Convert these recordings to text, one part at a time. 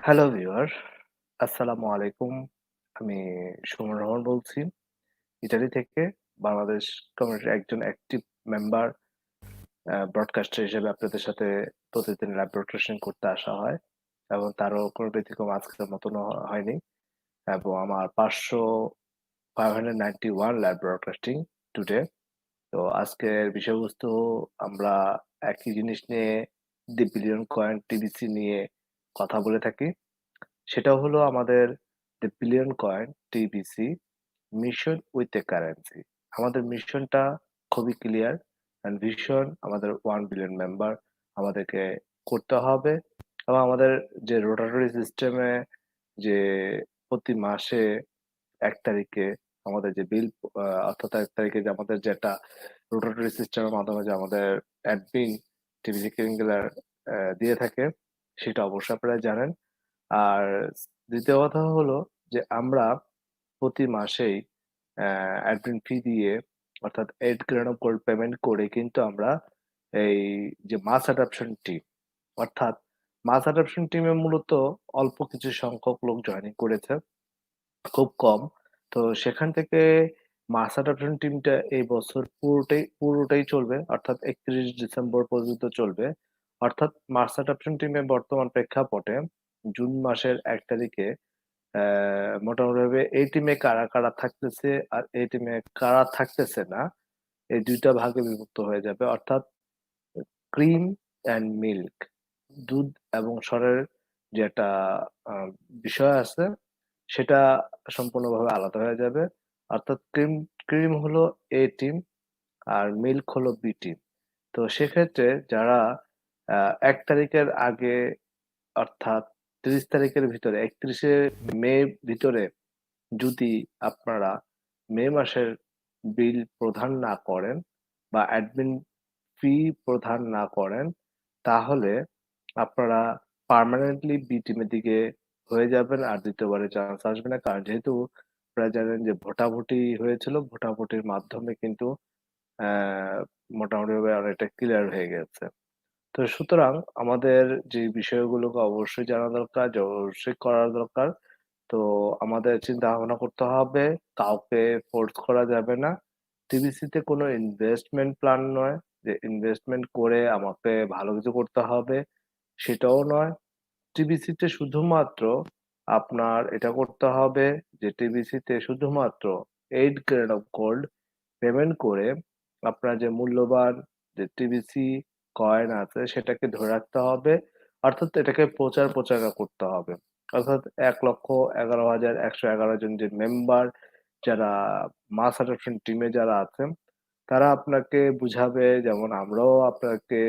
Hello viewer, আসসালামু আলাইকুম। আমি সুমন রহমান বলছি ইতালি থেকে। বাংলাদেশ কমিউনিটির একজন অ্যাক্টিভ মেম্বার, ব্রডকাস্টার হিসেবে আপনাদের সাথে প্রতিদিন লাইভ ব্রডকাস্টিং করতে আসা হয় এবং তারও কোনো ব্যতিক্রম আজকের মতনও হয়নি। এবং আমার 591 লাইভ ব্রডকাস্টিং টুডে। তো আজকের বিষয়বস্তু আমরা একই জিনিস নিয়ে, দি বিলিয়ন কয়েন টিবিসি নিয়ে কথা বলে থাকি। সেটা হলো আমাদের the billion coin TBC mission with a currency. আমাদের মিশনটা খুবই ক্লিয়ার অ্যান্ড ভিশন আমাদের 1 বিলিয়ন মেম্বার আমাদেরকে করতে হবে এবং আমাদের যে রোটাটরি সিস্টেমে যে প্রতি মাসে ১ তারিখে আমাদের যে বিল অর্থাৎ ১ তারিখে যে আমাদের যেটা রোটাটরি সিস্টেমের মাধ্যমে যে আমাদের অ্যাডমিন টিবিসি ক্লিনিক্যাল দিয়ে থাকে সেটা অবশ্যই আপনারা জানেন। আর দ্বিতীয় কথা হলো যে আমরা প্রতি মাসেই অ্যাডমিন ফি দিয়ে অর্থাৎ 8 গ্রাম অফ গোল্ড পেমেন্ট করে কিন্তু আমরা এই যে মাস অ্যাডপশন টিম অর্থাৎ মাস অ্যাডপশন টিমে মূলত অল্প কিছু সংখ্যক লোক জয়েনিং করেছে, খুব কম। তো সেখান থেকে মাস অ্যাডপশন টিমটা এই বছর পুরোটাই চলবে অর্থাৎ ৩১ ডিসেম্বর পর্যন্ত চলবে। অর্থাৎ মাস অ্যাডপশন টিমে বর্তমান প্রেক্ষাপটে জুন মাসের ১ তারিখে মোটামুটিভাবে এই টিমে কারা থাকতেছে আর এই টিমে কারা থাকতেছে না, এই ২ টা ভাগে বিভক্ত হয়ে যাবে। অর্থাৎ ক্রিম অ্যান্ড মিল্ক, দুধ এবং সরের যে একটা আ বিষয় আছে, সেটা সম্পূর্ণভাবে আলাদা হয়ে যাবে। অর্থাৎ ক্রিম হলো A টিম আর মিল্ক হলো B টিম। তো সেক্ষেত্রে যারা আ ১ তারিখের আগে অর্থাৎ ৩০ তারিখের ভিতরে ৩১ মে ভিতরে যদি আপনারা মে মাসের বিল প্রদান না করেন বা অ্যাডমিন ফি প্রদান না করেন, তাহলে আপনারা পার্মানেন্টলি বি টিমের দিকে হয়ে যাবেন আর ২য় বারের চান্স আসবে না। কারণ যেহেতু আপনারা জানেন যে ভোটাভুটি হয়েছিল, ভোটাভুটির মাধ্যমে কিন্তু অ্যা মোটামুটিভাবে অনেকটা ক্লিয়ার হয়ে গেছে। তো সুতরাং আমাদের যে বিষয়গুলোকে অবশ্যই জানা দরকার, যে অবশ্যই করা দরকার। তো আমাদের চিন্তা ভাবনা করতে হবে, কাউকে ফোর্স করা যাবে না। টিবিসিতে কোনো ইনভেস্টমেন্ট প্ল্যান নয় যে ইনভেস্টমেন্ট করে আমাকে ভালো কিছু করতে হবে, সেটাও নয়। টিবিসিতে শুধুমাত্র আপনার এটা করতে হবে যে টিবিসিতে শুধুমাত্র 8 গ্রেড অফ গোল্ড পেমেন্ট করে আপনার যে মূল্যবান যে টিবিসি কয়েন আছে সেটাকে ধরে রাখতে হবে। অর্থাৎ এটাকে প্রচার করতে হবে। অর্থাৎ ১,১১,১১১ জন যে মেম্বার যারা মাস অ্যাডপশন টিমে যারা আছেন, তারা আপনাকে বুঝাবে, যেমন আমরাও আপনাকে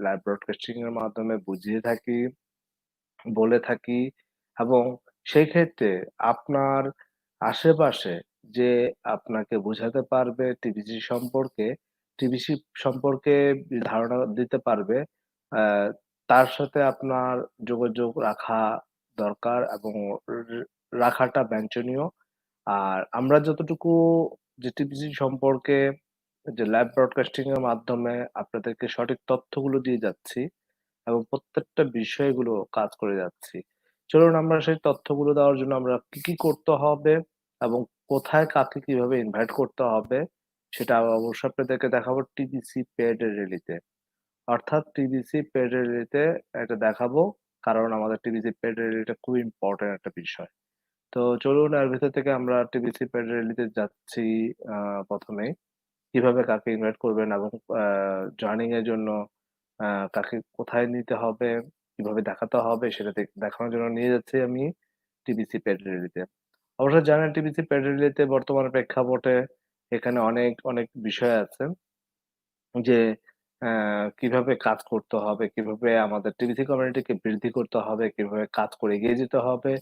লাইভ ব্রডকাস্টিং এর মাধ্যমে বুঝিয়ে থাকি, বলে থাকি এবং সেই ক্ষেত্রে আপনার আশেপাশে যে আপনাকে বোঝাতে পারবে টিভিসি সম্পর্কে ধারণা দিতে পারবে, আ তার সাথে আপনার যোগাযোগ রাখা দরকার এবং রাখাটা বাঞ্ছনীয়। আর আমরা যতটুকু যে টিভিসি সম্পর্কে যে লাইভ ব্রডকাস্টিং এর মাধ্যমে আপনাদেরকে সঠিক তথ্যগুলো দিয়ে যাচ্ছি এবং প্রত্যেকটা বিষয়গুলো কাজ করে যাচ্ছি। চলুন আমরা সেই তথ্যগুলো দেওয়ার জন্য আমরা কি করতে হবে এবং কোথায় কাকে কিভাবে ইনভাইট করতে হবে, সেটা অবশ্যই আপনাদেরকে দেখাবো টিবিসি পেড রেলিতে। অর্থাৎ টিবিসি পেড রেলিতে এটা দেখাবো। কারণ আমাদের টিবিসি পেড রেলিটা খুব ইম্পোর্টেন্ট একটা বিষয়। তো চলুন এর ভিতর থেকে আমরা টিবিসি পেড রেলিতে যাচ্ছি। আ ১ম এই কিভাবে কাকে ইনভাইট করবেন এবং আ জয়েনিং এর জন্য আ কাকে কোথায় নিতে হবে, কিভাবে দেখাতে হবে সেটা দেখানোর জন্য নিয়ে যাচ্ছি আমি টিবিসি পেড রেলিতে। অবশ্যই জানেন টিবিসি পেড রেলিতে বর্তমান প্রেক্ষাপটে এখানে অনেক বিষয় আছে যে কিভাবে কাজ করতে হবে, কিভাবে আমাদের টিবিসি কমিউনিটিকে বৃদ্ধি করতে হবে, কিভাবে কাজ করে এগিয়ে যেতে হবে।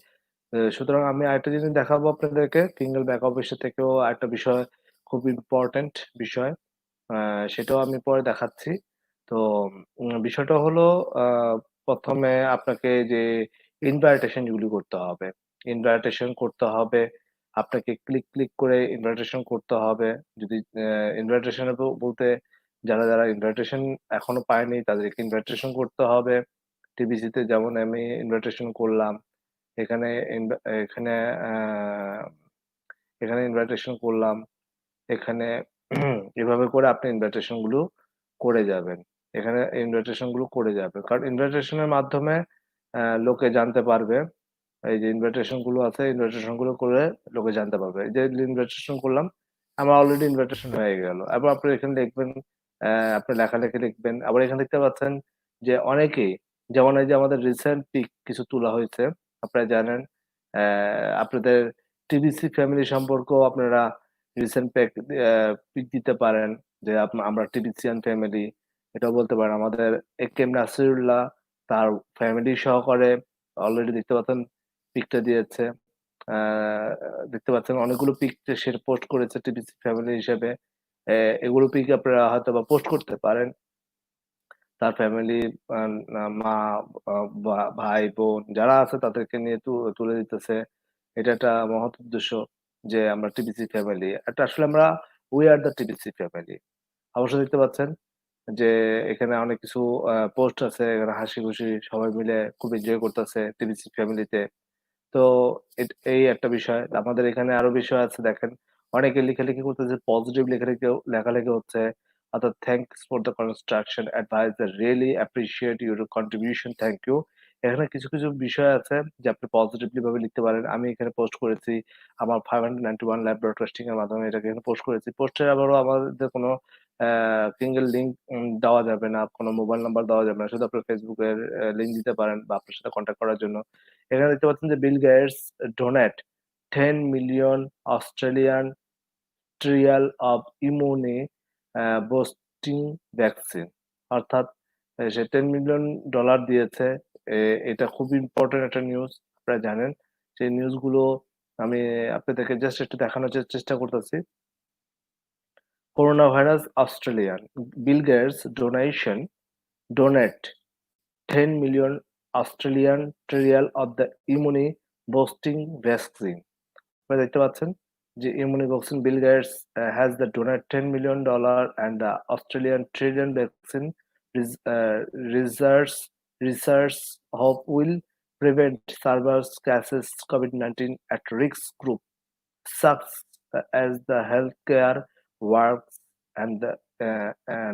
সুতরাং আমি আরেকটা জিনিস দেখাবো আপনাদেরকে। কিংডম ব্যাক অফিসে থেকেও আরেকটা বিষয়, খুব ইম্পোর্টেন্ট বিষয়। আ সেটাও আমি পরে দেখাচ্ছি। তো বিষয়টা হলো আ ১ম এ আপনাকে যে ইনভাইটেশন গুলি করতে হবে। ইনভাইটেশন করতে হবে। আপনাকে ক্লিক করে ইনভাইটেশন করতে হবে। যদি ইনভাইটেশন এ বলতে যারা ইনভাইটেশন এখনো পায়নি তাদেরকে ইনভাইটেশন করতে হবে। টিবিসিতে যেমন আমি ইনভাইটেশন করলাম। এখানে এখানে এখানে ইনভাইটেশন করলাম। এখানে এভাবে করে আপনি ইনভাইটেশন গুলো করে যাবেন। এখানে ইনভাইটেশন গুলো করে যাবে, কারণ ইনভাইটেশনের মাধ্যমে লোকে জানতে পারবে। এই যে ইনভাইটেশন গুলো আছে, ইনভাইটেশন গুলো করে লোকে জানতে পারবে। এই যে ইনভাইটেশন করলাম, আমার অলরেডি ইনভাইটেশন হয়ে গেল। আবার আপনি এখানে লিখবেন, আপনি লেখালেখি লিখবেন। আবার এখানে দেখতে পাচ্ছেন যে অনেকেই, যেমন এই যে আমাদের রিসেন্ট পিক কিছু তোলা হয়েছে। আপনারা জানেন, আপনাদের টিবিসি ফ্যামিলি সম্পর্কেও আপনারা রিসেন্ট পিক দিতে পারেন যে আমরা টিবিসিয়ান ফ্যামিলি। এটাও বলতে পারেন আমাদের একেম নাসিরুল্লাহ তার ফ্যামিলি সহকারে অলরেডি দেখতে পাচ্ছেন পিকটা দিয়েছে। আ দেখতে পাচ্ছেন অনেকগুলো পিক সে পোস্ট করেছে টিবিসি ফ্যামিলি হিসেবে। এগুলো পিক আপনারা হয়তোবা পোস্ট করতে পারেন। তার ফ্যামিলি, আ না মা, ভাই-বোন যারা আছে তাদেরকে নিয়ে তুলে দিতেছে। এটা একটা মহৎ উদ্দেশ্য যে আমরা টিবিসি ফ্যামিলি। এটা আসলে আমরা we are the TBC family. অবশ্যই দেখতে পাচ্ছেন যে এখানে অনেক কিছু পোস্ট আছে। এখানে হাসি-খুশি সবাই মিলে খুব এনজয় করতেছে টিবিসি ফ্যামিলিতে। তো এই একটা বিষয়। আমাদের এখানে আরো বিষয় আছে দেখেন। অনেকে লেখালেখি করতেছে, পজিটিভ লেখালেখি হচ্ছে। অর্থাৎ thanks for the construction adviser. Really appreciate your contribution. Thank you. এখানে কিছু বিষয় আছে যে আপনি পজিটিভলি ভাবে লিখতে পারেন। আমি এখানে পোস্ট করেছি। আমার 591 ল্যাব টেস্টিং এর মাধ্যমে এটাকে এখানে পোস্ট করেছি। পোস্টের আবারও আমাদের কোনো সিঙ্গেল লিংক দেওয়া যাবে না। কোনো মোবাইল নাম্বার দেওয়া যাবে না। শুধু আপনার Facebook এর লিংক দিতে পারেন বা আপনার সাথে কনট্যাক্ট করার জন্য। এখানে দেখতে পাচ্ছেন যে Bill Gates donate 10 million Australian trial of immune boosting vaccine. অর্থাৎ সে $10 মিলিয়ন দিয়েছে। এ এটা খুব ইম্পোর্টেন্ট একটা নিউজ। আপনারা জানেন। সেই নিউজগুলো আমি আপনাদেরকে জাস্ট একটু দেখানোর চেষ্টা করতেছি। Corona virus Australian Bill Gates donate 10 million Australian trial of the immune boosting vaccine. আপনারা দেখতে পাচ্ছেন যে ইমুনিভ্যাক্সিন Bill Gates has the donate $10 million and the Australian trillion vaccine res- uh, research research hope will prevent severe cases COVID-19 at risk group sucks as the healthcare works and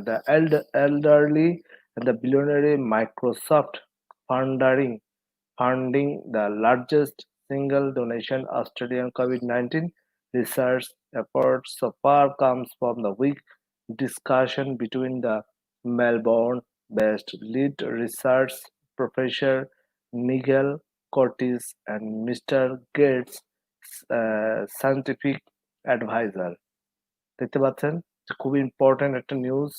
the elderly and the billionaire Microsoft funding the largest single donation Australian COVID-19 research effort so far comes from the week discussion between the Melbourne-based lead research professor Nigel Curtis and Mr. Gates' scientific advisor. দেখতে পাচ্ছেন যে খুবই important একটা news.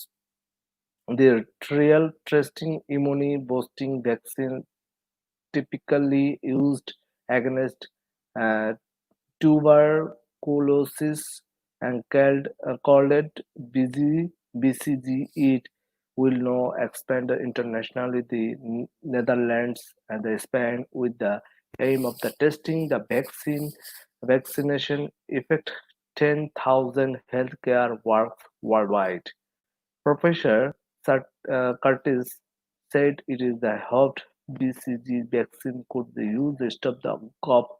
The trial testing immune boosting vaccine typically used against uh, tuberculosis and called it BCG. It will now expand internationally the Netherlands and the Spain with the aim of the testing the vaccination effect 10,000 healthcare works worldwide. Professor Curtis said it is the hoped BCG vaccine could be used to stop the cough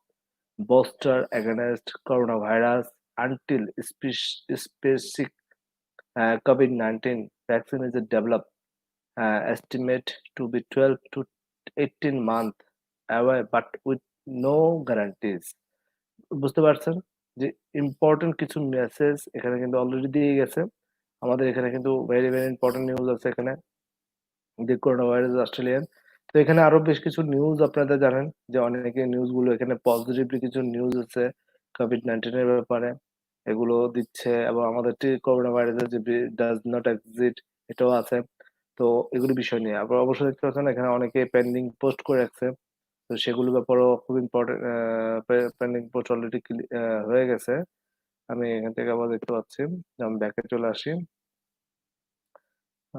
booster against coronavirus until specific COVID-19 vaccine is developed, estimate to be 12 to 18 months away, but with no guarantees. বুঝতে পারছেন যে important কিছু message এখানে কিন্তু already দিয়ে গেছে। আমাদের এখানে কিন্তু ভেরি ইম্পর্টেন্ট নিউজ আছে এখানে। যে করোনা ভাইরাস অস্ট্রেলিয়ান। তো এখানে আরো বেশ কিছু নিউজ আপনারা জানেন যে অনেকে নিউজগুলো এখানে পজিটিভলি কিছু নিউজ আছে কোভিড-19 এর ব্যাপারে। এগুলো দিচ্ছে এবং আমাদের করোনা ভাইরাসের যে ডাজ নট এক্সিস্ট এটাও আছে। তো এগুলো বিষয় নিয়ে। আবার অবশ্যই দেখতে পাচ্ছেন এখানে অনেকে পেন্ডিং পোস্ট করে রাখছে। তো সেগুলোর ব্যাপারেও খুব ইম্পর্টেন্ট, পেন্ডিং পোস্ট অলরেডি হয়ে গেছে। আমি এখান থেকে আবার দেখতে পাচ্ছি। আমি ব্যাকে চলে আসি।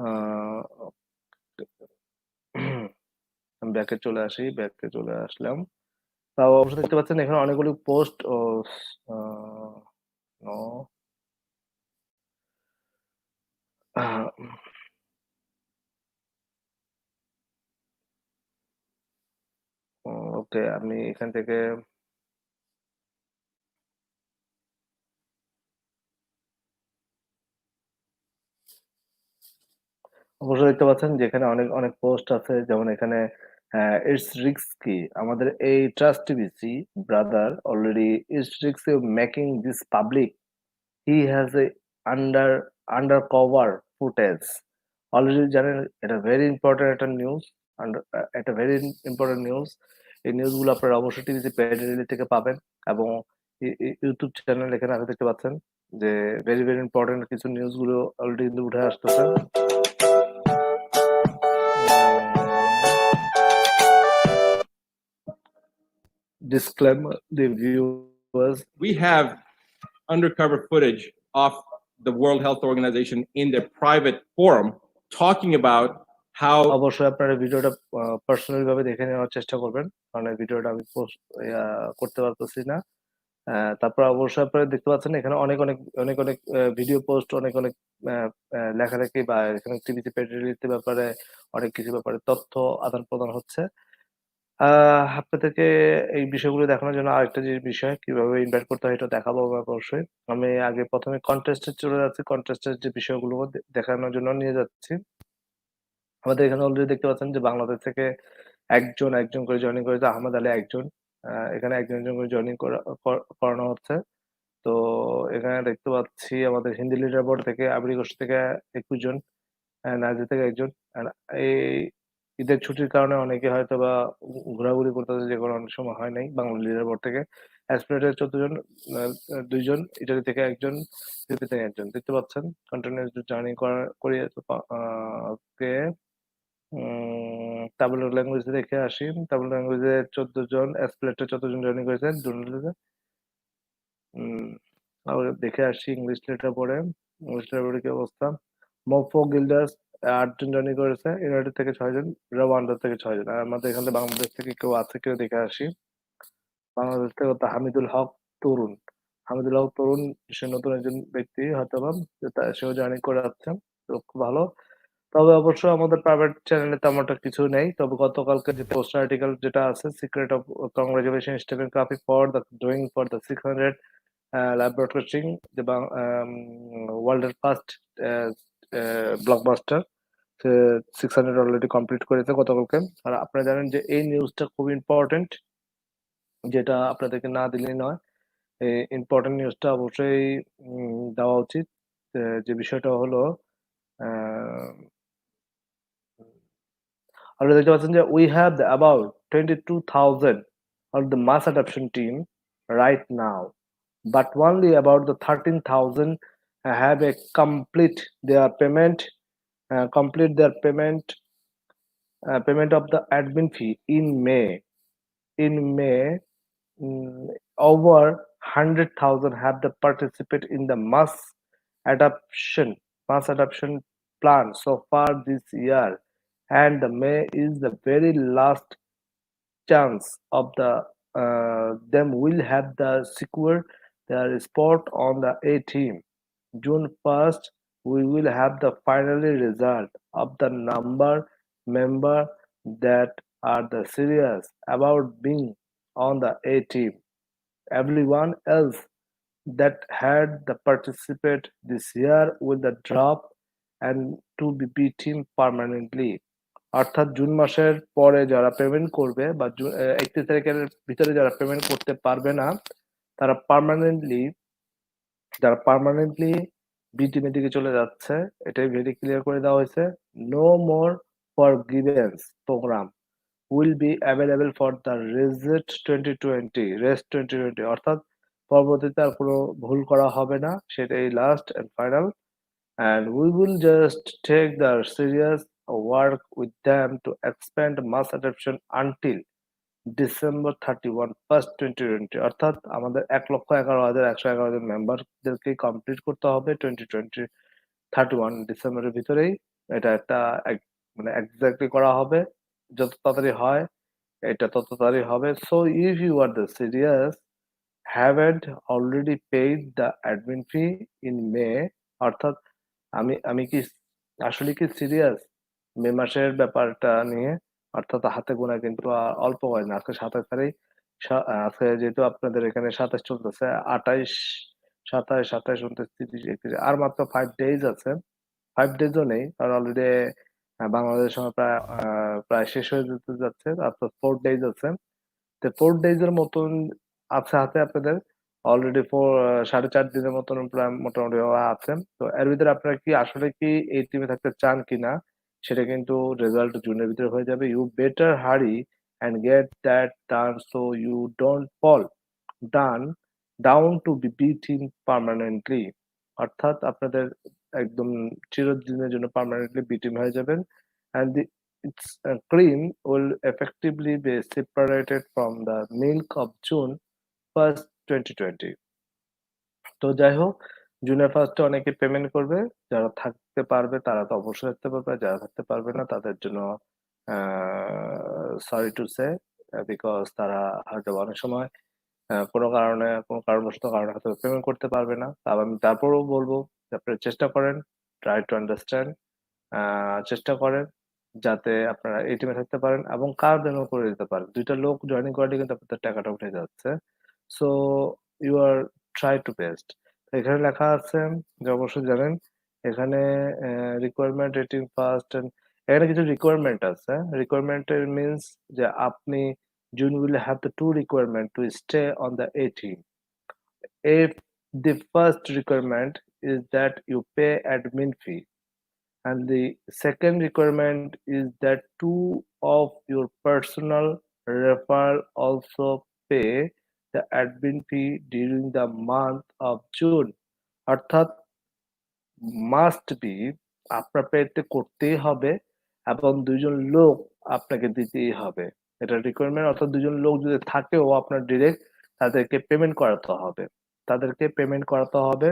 আ আমি ব্যাকে চলে আসলাম। তাও অবশ্য দেখতে পাচ্ছেন এখানে অনেকগুলো পোস্ট ও আ নো ওকে, আমি এখান থেকে অবশ্যই দেখতে পাচ্ছেন যে এখানে অনেক পোস্ট আছে। যেমন এখানে "It's risky" আমাদের এই trust TVC brother already "It's risky making this public. He has a under undercover footage." Already জানেন এটা ভেরি ইম্পোর্টেন্ট একটা নিউজ। একটা ভেরি ইম্পোর্টেন্ট নিউজ। এই নিউজগুলো আপনারা অবশ্যই টিভিতে পেইড রিলি থেকে পাবেন এবং ইউটিউব চ্যানেল এখানে আরো দেখতে পাচ্ছেন যে ভেরি ইম্পোর্টেন্ট কিছু নিউজগুলো অলরেডি কিন্তু উঠে আসতেছে। Disclaimer, the viewers. We have undercover footage of the World Health Organization in their private forum talking about how অবশ্যই আপনারা ভিডিওটা পার্সোনালি ভাবে দেখে নেওয়ার চেষ্টা করবেন। কারণ এই ভিডিওটা আমি পোস্ট করতে পারতেছি না। তারপর অবশ্যই আপনারা দেখতে পাচ্ছেন এখানে অনেক ভিডিও পোস্ট অনেক আ আ লেখালেখি বা এখানে টিভিতে পেড রিলিজের ব্যাপারে অনেক কিছু ব্যাপারে তথ্য আদান-প্রদান হচ্ছে। আপনাদেরকে এই বিষয়গুলো দেখানোর জন্য আরেকটা যে বিষয় কিভাবে ইনভাইট করতে হয় এটা দেখাবো আমি অবশ্যই। আমি আগে ১ম এ কনটেস্ট এ চলে যাচ্ছি। কনটেস্ট এর যে বিষয়গুলো দেখানোর জন্য নিয়ে যাচ্ছি। আমাদের এখানে অলরেডি দেখতে পাচ্ছেন যে বাংলাদেশ থেকে একজন করে জয়েনিং করেছে। আহমেদ আলী একজন। এখানে একজন করে জয়েনিং করানো হচ্ছে। তো এখানে দেখতে পাচ্ছি আমাদের হিন্দি লিডার বোর্ড থেকে আবরি গোষ্ঠী থেকে ২১ জন, নাজির থেকে একজন। আর এই ঈদের ছুটির কারণে অনেকে হয়তোবা ঘোরাঘুরি করতেছে যে কারণে অনেক সময় হয় নাই বাংলা লিডার বোর্ড থেকে। অ্যাসপিরেটর ১৪ জন, ২ জন, ইটালি থেকে ১ জন, ইউপি থেকে ১ জন। দেখতে পাচ্ছেন কন্টিনিউয়াস জার্নি করিয়েছে কে তামিল ল্যাঙ্গুয়েজ দেখে আসি। তামিল ল্যাঙ্গুয়েজে ১৪ জন, অ্যাসপিরেটর ১৪ জন জয়েনিং করেছেন। উম আবার দেখে আসি ইংলিশ লিটার পড়ে। ইংলিশ লিটার পড়ে কি অবস্থা? মফো গিল্ডার্স ৮ জন জয়েনিং করেছে। ইউনাইটেড থেকে ৬ জন, রওয়ান্ডা থেকে ৬ জন। আর আমাদের এখানে বাংলাদেশ থেকে কেউ আছে কিনা দেখে আসি। বাংলাদেশ থেকে তো হামিদুল হক তরুণ। হামিদুল হক তরুণ সে নতুন একজন ব্যক্তি হয়তোবা সেও জয়েনিং করে যাচ্ছে। তো খুব ভালো। তবে অবশ্য আমাদের প্রাইভেট চ্যানেলে তেমনটা কিছু নেই। তবে গতকালকে যে পোস্টার আর্টিকেল যেটা আছে secret of congratulation Stephen Coffey for the doing for the 600 live broadcasting যে ওয়ার্ল্ডের ফার্স্ট ব্লকবাস্টার সে 600 অলরেডি কমপ্লিট করেছে গতকালকে। আর আপনারা জানেন যে এই নিউজটা খুব ইম্পর্টেন্ট যেটা আপনাদেরকে না দিলেই নয়। এই ইম্পর্টেন্ট নিউজটা অবশ্যই দেওয়া উচিত। যে বিষয়টা হলো আ আপনারা দেখতে পাচ্ছেন যে we have about 22,000 of the mass adoption team right now, but only about the 13,000 have a complete their payment of the admin fee in May. In May, over 100,000 have the participate in the mass adoption plan so far this year, and the May is the very last chance of them will have the secure their spot on the A team. June 1st, we will have the final result of the number member that are the serious about being on the A team. Everyone else that had the participate this year will the drop and to be team permanently. অর্থাৎ June মাসের পরে যারা payment করবে বা ৩১ তারিখের ভিতরে যারা payment করতে পারবে না তারা পার্মানেন্টলি বি টিমের দিকে চলে যাচ্ছে। এটাই ভেরি ক্লিয়ার করে দেওয়া হয়েছে। No more forgiveness program will be available for the rest 2020 অর্থাৎ পরবর্তীতে আর কোনো ভুল করা হবে না সেটাই last and final and we will just take the serious work with them to expand mass adoption until December 31 1st 2020 অর্থাৎ আমাদের ১,১১,১১১ জন মেম্বারদেরকে কমপ্লিট করতে হবে 2020 31 ডিসেম্বরের ভিতরেই এটা একটা মানে এক্সাক্টলি করা হবে যত তাড়াতাড়ি হয় এটা তত তাড়াতাড়ি হবে so if you are the serious haven't already paid the admin fee in May অর্থাৎ আমি কি আসলে কি সিরিয়াস মে মাসের ব্যাপারটা নিয়ে অর্থাৎ হাতে গোনা কিন্তু অল্প কয়েন না। আজকে ২৭ তারিখ, আজকে যেহেতু আপনাদের এখানে ২৭ চলতেছে, ২৮, ২৭, ২৮, ২৯, ৩০, ৩১ আর মাত্র 5 ডেইজ আছে। 5 ডেজও নেই। কারণ অলরেডি বাংলাদেশের সময় প্রায় শেষ হয়ে যেতে যাচ্ছে। আর তো 4 ডেইজ আছে। তো 4 ডেইজ এর মতন আছে হাতে আপনাদের। অলরেডি ৪.৫ দিনের মতন প্রায় মোটামুটি আছে। তো এর ভিতরে আপনারা কি আসলে কি এই টিমে থাকতে চান কিনা সেটা কিন্তু রেজাল্ট জুনের ভিতরে হয়ে যাবে। You better hurry and get that done so you don't fall done down to be beating permanently. অর্থাৎ আপনাদের একদম চিরদিনের জন্য পার্মানেন্টলি বিটিং হয়ে যাবেন। And its cream will effectively be separated from the milk of June 1st, 2020. তো যাই হোক, জুনের 1st এ অনেকে পেমেন্ট করবে। যারা থাকতে পারবে তারা তো অবশ্যই থাকতে পারবে। যারা থাকতে পারবে না তাদের জন্য আ সরি টু সে বিকজ তারা হয়তো অনেক সময় কোনো কারণবশত কারণে হয়তো পেমেন্ট করতে পারবে না। আমি তারপরেও বলব যে আপনারা চেষ্টা করেন, ট্রাই টু আন্ডারস্ট্যান্ড, আ চেষ্টা করেন যাতে আপনারা এই টিমে থাকতে পারেন এবং কার্ড যেন করে দিতে পারেন। ২ টা লোক জয়েনিং করালে কিন্তু আপনাদের টাকাটা উঠে যাচ্ছে। So you are try to best. এখানে লেখা আছে যে অবশ্যই জানেন এখানে রিকোয়ারমেন্ট রেটিং ফার্স্ট অ্যান্ড এখানে কিছু রিকোয়ারমেন্ট আছে। রিকোয়ারমেন্ট এর মিনস যে আপনি June will have the two requirement to stay on the A team. If the first requirement is that you pay admin fee, and the second requirement is that two of your personal referral also pay the admin fee during the month of June. অর্থাৎ must be আপনার পেতে করতেই হবে এবং ২ জন লোক আপনাকে দিতেই হবে। এটা রিকোয়ারমেন্ট, অর্থাৎ ২ জন লোক যদি থাকেও আপনার ডিরেক্ট তাদেরকে পেমেন্ট করাতে হবে। তাদেরকে পেমেন্ট করাতে হবে।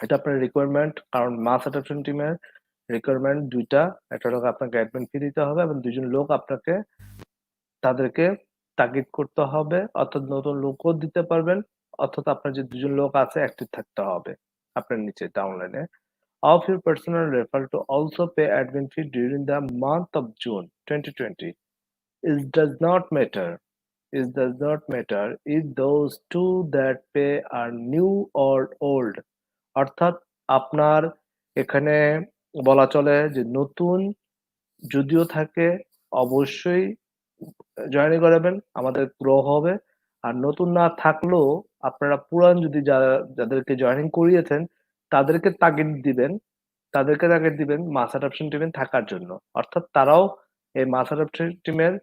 এটা আপনার রিকোয়ারমেন্ট, কারণ মাস অ্যাডপশন টিমের রিকোয়ারমেন্ট ২ টা। একটা হলো আপনাকে অ্যাডমিন ফি দিতে হবে এবং ২ জন লোক আপনাকে তাদেরকে তাগিদ করতে হবে, অর্থাৎ নতুন লোকও দিতে পারবেন, অর্থাৎ আপনার যে ২ জন লোক আছে অ্যাক্টিভ থাকতে হবে আপনার নিচে ডাউনলাইনে। Of your personal referral to also pay admin fee during the month of June 2020. It does not matter. It does not matter if those two that pay are new or old. অর্থাৎ আপনার এখানে বলা চলে যে নতুন যদিও থাকে অবশ্যই জয়েন করাবেন, আমাদের গ্রো হবে। আর নতুন না থাকলেও আপনারা পুরান যদি যাদেরকে জয়েনিং করিয়েছেন তাদেরকে তাগিদ দিবেন মাস অ্যাডপশন টিমে থাকার জন্য। অর্থাৎ তারাও এই মাস অ্যাডপশন টিমের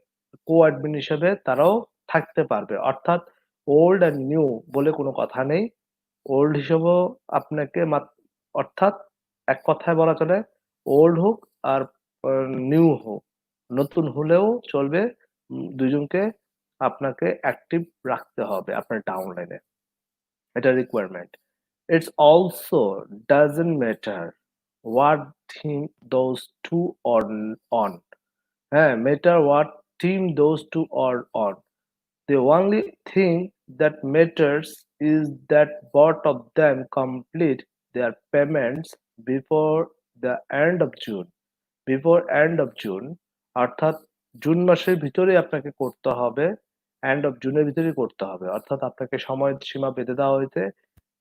কো-অ্যাডমিন হিসেবে তারাও থাকতে পারবে। অর্থাৎ ওল্ড অ্যান্ড নিউ বলে কোনো কথা নেই। ওল্ড হিসেবেও আপনাকে অর্থাৎ এক কথায় বলা চলে ওল্ড হোক আর নিউ হোক, নতুন হলেও চলবে। ২ জনকে আপনাকে অ্যাক্টিভ রাখতে হবে আপনার ডাউনলাইনে। এটা requirement. It's also doesn't matter what team those two are on. হ্যাঁ, matter what team those two are on. The only thing that matters is that both of them complete their payments before the end of June. Before end of June, অর্থাৎ June মাসের ভিতরেই আপনাকে করতে হবে। end of June এর ভিতরেই করতে হবে। অর্থাৎ আপনাকে সময়সীমা বেঁধে দেওয়া হয়েছে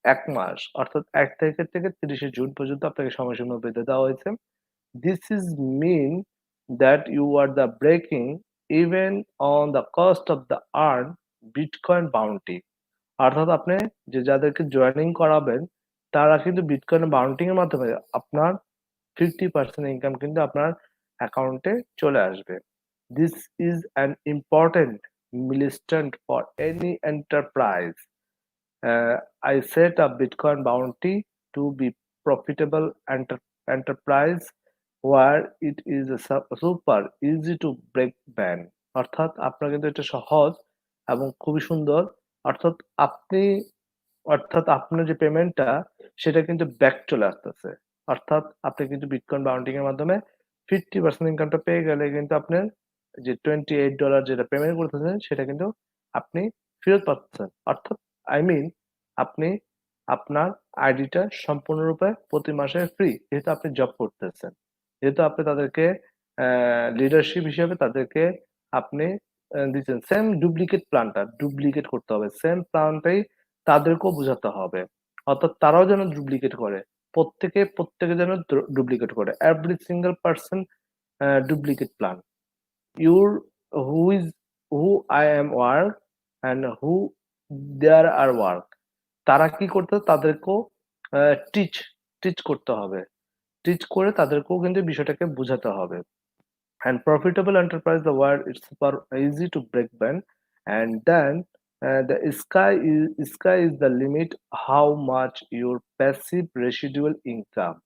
১ মাস। অর্থাৎ ১ তারিখের থেকে ৩০শে জুন পর্যন্ত আপনাকে সময়সীমা বেঁধে দেওয়া হয়েছে। This is mean that you are the breaking even on the cost of the earned Bitcoin bounty. অর্থাৎ আপনি যাদেরকে জয়েনিং করাবেন তারা কিন্তু বিটকয়েন বাউন্টিং এর মাধ্যমে আপনার 50% ইনকাম কিন্তু আপনার অ্যাকাউন্টে চলে আসবে। This is an important milestone for any enterprise. I set a Bitcoin bounty to be profitable enterprise where it is a super easy to break ban. অর্থাৎ আপনার কিন্তু এটা সহজ এবং খুবই সুন্দর। অর্থাৎ আপনি আপনার যে পেমেন্টটা সেটা কিন্তু ব্যাক চলে আসতেছে। অর্থাৎ আপনি কিন্তু বিটকয়েন বাউন্টিং এর মাধ্যমে 50% ইনকামটা পেয়ে গেলে কিন্তু আপনার যে $28 যেটা পেমেন্ট করতেছেন সেটা কিন্তু আপনি ফেরত পাচ্ছেন। অর্থাৎ আই মিন আপনি আপনার আইডিটা সম্পূর্ণরূপে প্রতি মাসে ফ্রি। যেহেতু আপনি জব করতেছেন। যেহেতু আপনি তাদেরকে লিডারশিপ হিসেবে তাদেরকে আপনি দিচ্ছেন। সেম ডুপ্লিকেট করতে হবে। সেম প্ল্যানটাই তাদেরকেও বোঝাতে হবে। অর্থাৎ তারাও যেন ডুপ্লিকেট করে। প্রত্যেকে যেন ডুপ্লিকেট করে। Every single person duplicate plan. Your who is who I am work and who there are work. তারা কি করতে হবে? তাদেরকেও আ টিচ টিচ করতে হবে। টিচ করে তাদেরকেও কিন্তু বিষয়টাকে বুঝাতে হবে। And profitable enterprise, the word it's super easy to break down. And then the sky is the limit how much your passive residual income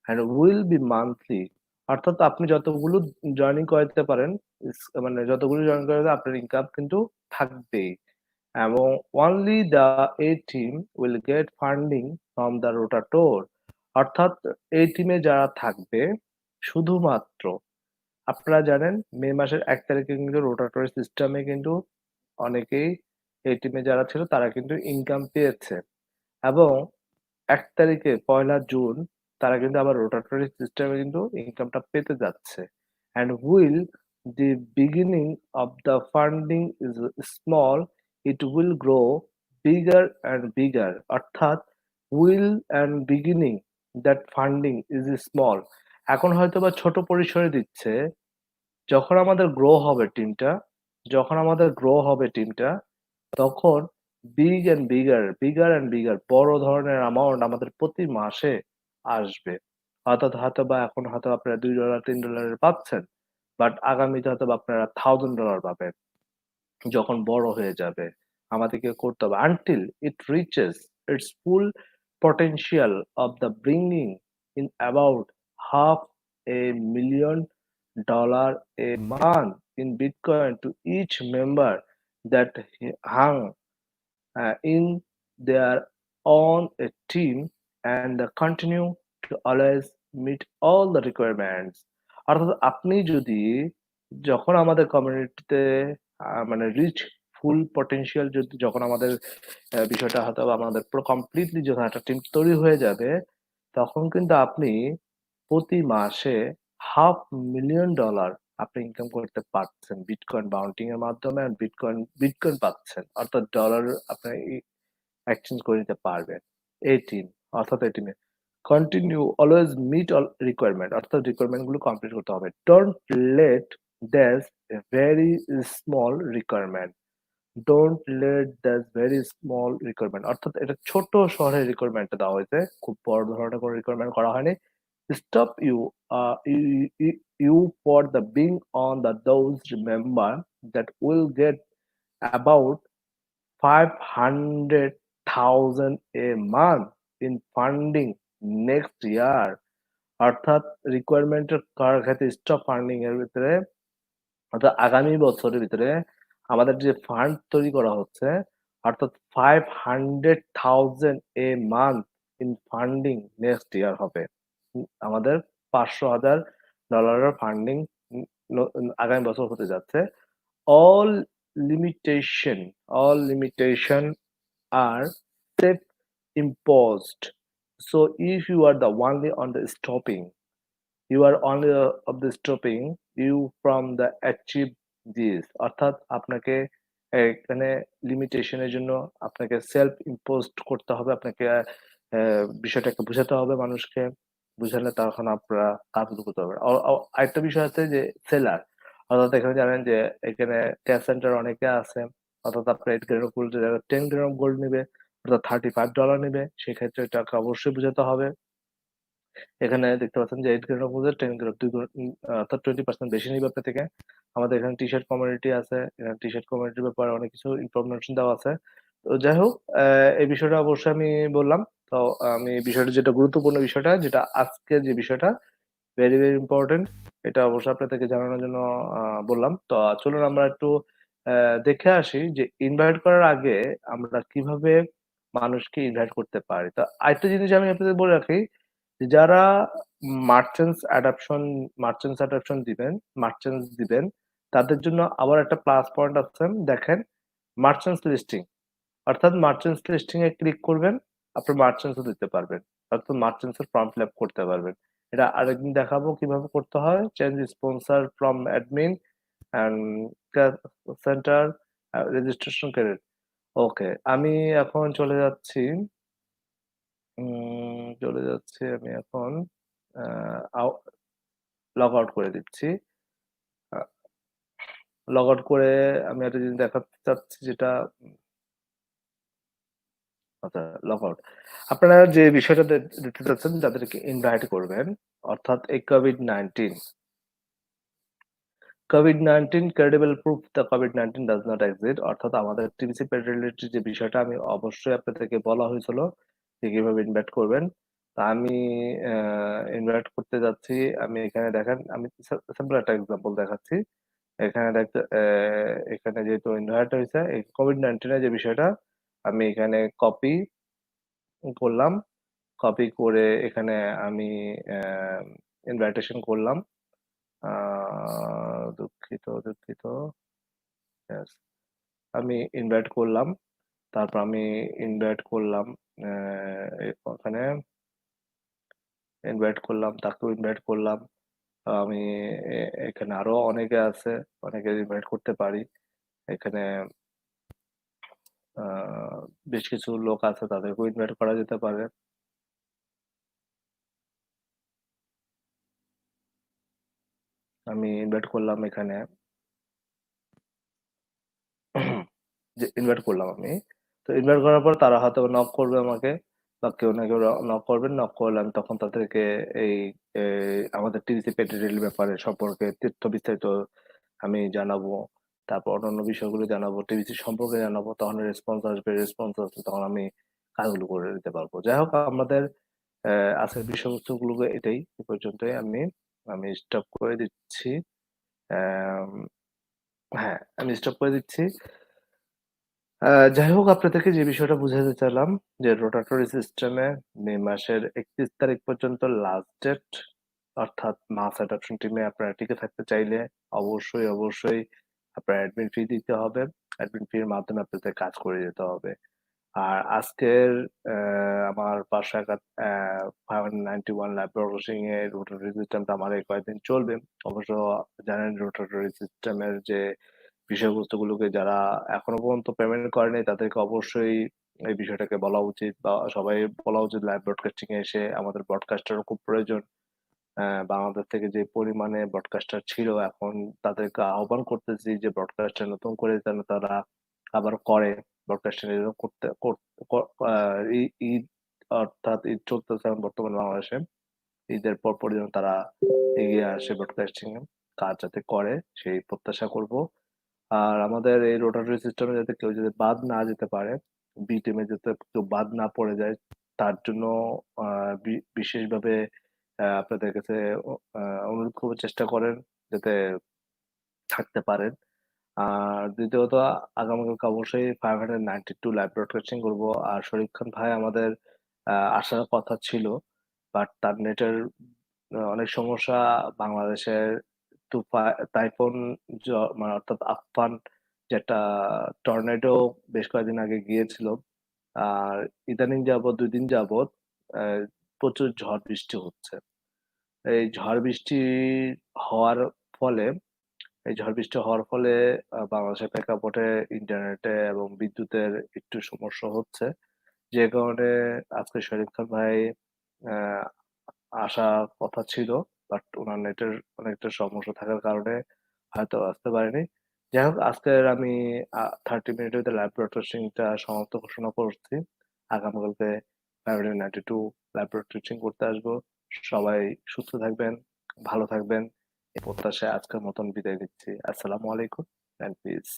and will be monthly. অর্থাৎ আপনি যতগুলো জয়েনিং করাইতে পারেন মানে যতগুলো জয়েন করাইতে আপনার ইনকাম কিন্তু থাকবেই। এবং only the A team will get funding from the rotator. অর্থাৎ এই টিমে যারা থাকবে শুধুমাত্র আপনারা জানেন মে মাসের ১ তারিখে কিন্তু রোটাটরি সিস্টেমে কিন্তু অনেকেই এই টিমে যারা ছিল তারা কিন্তু ইনকাম পেয়েছে এবং ১ তারিখে পয়লা জুন তারা কিন্তু আবার রোটাটরি সিস্টেমে কিন্তু ইনকামটা পেতে যাচ্ছে। And will the beginning of the funding is small, it will grow bigger and bigger. অর্থাৎ will and beginning that funding is small. এখন হয়তোবা ছোট পরিসরে দিচ্ছে যখন আমাদের গ্রো হবে টিমটা, যখন আমাদের গ্রো হবে টিমটা, তখন বিগার অ্যান্ড বিগার বড় ধরনের অ্যামাউন্ট আমাদের প্রতি মাসে আসবে। অর্থাৎ হয়তোবা এখন হয়তো আপনারা $2 $3 এর পাচ্ছেন। বাট আগামীতে হয়তোবা আপনারা $1000 পাবেন। যখন বড় হয়ে যাবে আমাদেরকে করতে হবে until it reaches its full potential of the bringing in about $500,000 a month in Bitcoin to each member that hung in their own a team and continue to always meet all the requirements. অর্থাৎ আপনি যদি যখন আমাদের কমিউনিটিতে মানে rich ফুল potential যদি যখন আমাদের বিষয়টা হয়তো বা আমাদের পুরো কমপ্লিটলি যখন একটা টিম তৈরি হয়ে যাবে তখন কিন্তু আপনি প্রতি মাসে $500,000 আপনি ইনকাম করতে পারছেন বিটকয়েন বাউন্টিং এর মাধ্যমে আর বিটকয়েন পাচ্ছেন। অর্থাৎ ডলার আপনি এক্সচেঞ্জ করে নিতে পারবেন। 18 অর্থাৎ 18 এ continue always meet all requirement অর্থাৎ রিকোয়ারমেন্ট গুলো কমপ্লিট করতে হবে। Don't let that's a very small requirement. Don't let that very small requirement অর্থাৎ এটা ছোট শহরের রিকোয়ারমেন্টটা দেওয়া হয়েছে। খুব বড় ধরনের কোনো রিকোয়ারমেন্ট করা হয়নি। Stop you, you for the being on the those remember that will get about 500,000 a month in funding next year. অর্থাৎ রিকোয়ারমেন্টের খাতে স্টপ ফান্ডিং এর ভিতরে অর্থাৎ আগামী বছরের ভিতরে আমাদের যে ফান্ড তৈরি করা হচ্ছে অর্থাৎ 500,000 a month in funding next year হবে। আমাদের $500,000 ফান্ডিং আগামী বছর হতে যাচ্ছে। all limitation all limitation are self-imposed. So if you are the only on the stopping, you are only of the stopping you from the achieve this. অর্থাৎ আপনাকে এখানে লিমিটেশনের জন্য আপনাকে সেলফ ইম্পোজড করতে হবে। আপনাকে বিষয়টাকে বুঝাতে হবে মানুষকে। বুঝালে তখন আপনারা কাজগুলো করতে পারবেন। আরেকটা বিষয় আছে যে সেলার। অর্থাৎ এখানে জানেন যে এখানে ক্যাশ সেন্টার অনেকে আছে। অর্থাৎ আপনার 8 গ্রাম গোল্ড 10 গ্রাম গোল্ড নিবে অর্থাৎ $35 নিবে। সেক্ষেত্রে এটাকে অবশ্যই বুঝাতে হবে। এখানে দেখতে পাচ্ছেন যে 8 গ্রেড অফ 10 গ্রেড 2 গুণ অর্থাৎ 20% বেশি নিবে আপনার থেকে। আমাদের এখানে টি-শার্ট কমিউনিটি আছে। এখানে টি-শার্ট কমিউনিটির ব্যাপারে অনেক কিছু ইনফরমেশন দেওয়া আছে। তো যাই হোক এই বিষয়টা অবশ্যই আমি বললাম। তো আমি বিষয়টা যেটা গুরুত্বপূর্ণ বিষয়টা যেটা আজকের যে বিষয়টা ভেরি ইম্পোর্টেন্ট এটা অবশ্যই আপনাদেরকে জানানোর জন্য বললাম। তো চলুন আমরা একটু দেখে আসি যে ইনভাইট করার আগে আমরা কিভাবে মানুষকে ইনভাইট করতে পারি। তো আরেকটা জিনিস আমি আপনাদের বলে রাখি যারা মার্চেন্টস অ্যাডাপশন মার্চেন্টস দিবেন, তাদের জন্য আবার একটা প্লাস পয়েন্ট আছে। দেখেন মার্চেন্টস লিস্টিং অর্থাৎ মার্চেন্টস লিস্টিং এ ক্লিক করবেন, আপনি মার্চেন্টস ও দিতে পারবেন। অর্থাৎ মার্চেন্টস এর ফর্ম ফিল আপ করতে পারবেন। এটা আরেকদিন দেখাবো কিভাবে করতে হয়। Change sponsor from admin and centre registration credit. Okay, আমি এখন চলে যাচ্ছি আমি এখন আ আউ লগ আউট করে দিচ্ছি। আ লগ আউট করে আমি একটা জিনিস দেখাতে চাচ্ছি যেটা আচ্ছা, লগ আউট। আপনারা যে বিষয়টা দিতে চাচ্ছেন যাদেরকে ইনভাইট করবেন, অর্থাৎ এই COVID-19 credible proof the COVID-19 does not exist, অর্থাৎ আমাদের টিবিসি পেরিয়ডিলিটির যে বিষয়টা আমি অবশ্যই আপনাদেরকে বলা হয়েছিল যে কিভাবে ইনভাইট করবেন। তা আমি ইনভাইট করতে যাচ্ছি। আমি এখানে দেখেন আমি সিম্পল একটা এক্সাম্পল দেখাচ্ছি। এখানে যেহেতু ইনভাইট হইছে এই COVID-19 এর যে বিষয়টা আমি এখানে করলাম। কপি করে এখানে আমি অ্যা ইনভাইটেশন করলাম। আ দুঃখিত। ইয়েস। আমি ইনভাইট করলাম। তারপর আমি ইনভাইট করলাম অ্যা ওখানে ইনভাইট করলাম, তাকেও ইনভাইট করলাম। আমি এ এখানে আরো অনেকে আছে, অনেকে ইনভাইট করতে পারি। এখানে আ বেশ কিছু লোক আছে তাদেরকেও ইনভাইট করা যেতে পারে। আমি ইনভাইট করলাম এখানে যে ইনভাইট করলাম আমি। তো ইনভাইট করার পর তারা হয়তোবা নক করবে আমাকে বা কেউ না কেউ নক করবেন। নক করলে আমি তখন তাদেরকে এই এ আমাদের টিভিসি পেটের ব্যাপারে সম্পর্কে বিস্তারিত আমি জানাবো। তারপর অন্যান্য বিষয়গুলো জানাবো, টিভিসি সম্পর্কে জানাবো। তখন রেসপন্স আসবে, রেসপন্স আসলে তখন আমি কাজগুলো করে দিতে পারবো। যাই হোক আমাদের আজকের বিষয়বস্তুগুলো এটাই। এ পর্যন্তই আমি স্টপ করে দিচ্ছি। অ্যাম হ্যাঁ, আমি স্টপ করে দিচ্ছি। আ যাই হোক আপনাদেরকে যে বিষয়টা বুঝাতে চাইলাম যে রোটাটরি সিস্টেমে মে মাসের ৩১ তারিখ পর্যন্ত লাস্ট ডেট। অর্থাৎ মাস অ্যাডপশন টিমে আপনারা টিকে থাকতে চাইলে অবশ্যই আপনার অ্যাডমিন ফি দিতে হবে। অ্যাডমিন ফির মাধ্যমে আপনাদের কাজ করে যেতে হবে। আর আজকের আমার 591 ল্যাব প্রসেসিং এর রোটাটরি সিস্টেমটা আমার এই কয়েকদিন চলবে। অবশ্য জানেন রোটাটরি সিস্টেমের যে বিষয়বস্তুগুলোকে যারা এখনো পর্যন্ত পেমেন্ট করেনি তাদেরকে অবশ্যই এই বিষয়টাকে বলা উচিত বা সবাই বলা উচিত লাইভ ব্রডকাস্টিং এ এসে আমাদের ব্রডকাস্টারও খুব প্রয়োজন। বাংলাদেশ থেকে যে পরিমাণে ব্রডকাস্টার ছিল এখন তাদেরকে আহ্বান করতেছি যে ব্রডকাস্টার নতুন করে যেন তারা আবার করে। ব্রডকাস্টিং এরকম করতে কর ক আ ই ঈদ অর্থাৎ ঈদ চলতেছে এখন বর্তমানে বাংলাদেশে। ঈদের পরপরই যেন তারা এগিয়ে আসে ব্রডকাস্টিং এ কাজ যাতে করে সেই প্রত্যাশা করব। আর আমাদের এই রোটাটরি সিস্টেমে যাতে কেউ যদি বাদ না যেতে পারে, বি টিমে যাতে কেউ বাদ না পড়ে যায়, তার জন্য আ বিশেষভাবে আপনাদের কাছে অ আ অনুরোধ করব চেষ্টা করেন যাতে থাকতে পারেন। আর দ্বিতীয়ত আগামীকালকে অবশ্যই 592 লাইভ ব্রডকাস্টিং করব। আর শরীফ খান ভাই আমাদের আসার কথা ছিল। বাট তার নেটের অনেক সমস্যা বাংলাদেশের টাইফুন জ মানে অর্থাৎ আম্পান যেটা টর্নেডো বেশ কয়েকদিন আগে গিয়েছিল। আর ইদানিং যাবৎ ২ দিন যাবৎ অ্যা প্রচুর ঝড় বৃষ্টি হচ্ছে। এই ঝড় বৃষ্টি হওয়ার ফলে ঝড় বৃষ্টি হওয়ার ফলে বাংলাদেশের প্রেক্ষাপটে ইন্টারনেটে এবং বিদ্যুতের একটু সমস্যা হচ্ছে। যে কারণে আজকে শরীফ খান ভাই অ্যা আসার কথা ছিল। বাট উনার নেটের অনেকটা সমস্যা থাকার কারণে হয়তো আসতে পারেনি। যাই হোক আজকের আমি 30 মিনিটের ভিতরে লাইভ ব্রডকাস্টিং টা সমাপ্ত ঘোষণা করছি। আগামীকালকে 592 লাইভ ব্রডকাস্টিং করতে আসবো। সবাই সুস্থ থাকবেন, ভালো থাকবেন। এই প্রত্যাশায় আজকের মতন বিদায় নিচ্ছি। আসসালামু আলাইকুম অ্যান্ড পিস।